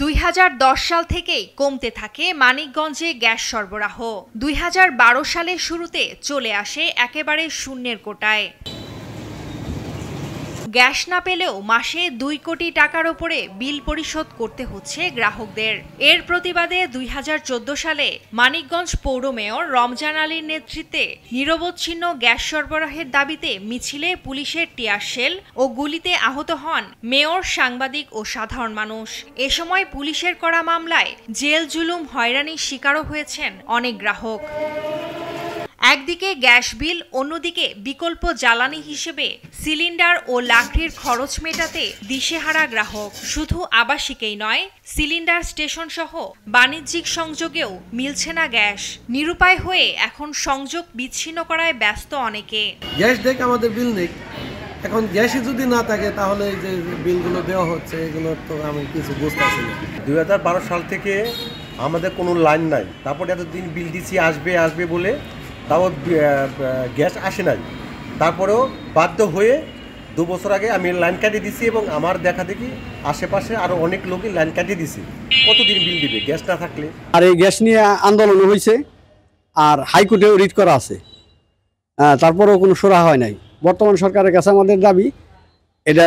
2010 সাল থেকেই কমতে থাকে মানিকগঞ্জে গ্যাস সরবরাহ। 2012 সালের শুরুতে চলে আসে একেবারে শূন্যের কোটায়। গ্যাস না পেলেও মাসে 2 কোটি টাকার ওপরে বিল পরিশোধ করতে হচ্ছে গ্রাহকদের। এর প্রতিবাদে 2014 সালে মানিকগঞ্জ পৌর মেয়র রমজান আলীর নেতৃত্বে নিরবচ্ছিন্ন গ্যাস সরবরাহের দাবিতে মিছিলে পুলিশের টিয়ার শেল ও গুলিতে আহত হন মেয়র, সাংবাদিক ও সাধারণ মানুষ। এ সময় পুলিশের করা মামলায় জেল, জুলুম, হয়রানির শিকারও হয়েছেন অনেক গ্রাহক। একদিকে গ্যাস বিল, অন্যদিকে বিকল্প জ্বালানি হিসেবে সিলিন্ডার ও লাকড়ির খরচ মেটাতে দিশেহারা গ্রাহক। শুধু আবাসিকেই নয়, সিলিন্ডার স্টেশন সহ বাণিজ্যিক সংযোগেও মিলছে না গ্যাস। নিরুপায় হয়ে এখন সংযোগ বিচ্ছিন্ন করায় ব্যস্ত অনেকে। গ্যাস দেখ, আমাদের বিল নেই। এখন গ্যাসই যদি না থাকে তাহলে এই যে বিলগুলো দেওয়া হচ্ছে, এগুলো তো আমি কিছু বুঝতেছি না। 2012 সাল থেকে আমাদের কোনো লাইন নাই, তারপরে এতদিন বিল দিচ্ছি আসবে বলে, তাও গ্যাস আসে নাই। তারপরেও বাধ্য হয়ে 2 বছর আগে আমি লাইন কাটিয়ে দিছি এবং আমার দেখা দেখি আশেপাশে আরও অনেক লোকই লাইন কাটিয়ে দিছে। কতদিন বিল দিবে গ্যাস না থাকলে? আর এই গ্যাস নিয়ে আন্দোলন হয়েছে, আর হাইকোর্টেও রিট করা আছে, তারপরেও কোনো সুরাহা হয় নাই। বর্তমান সরকারের কাছে আমাদের দাবি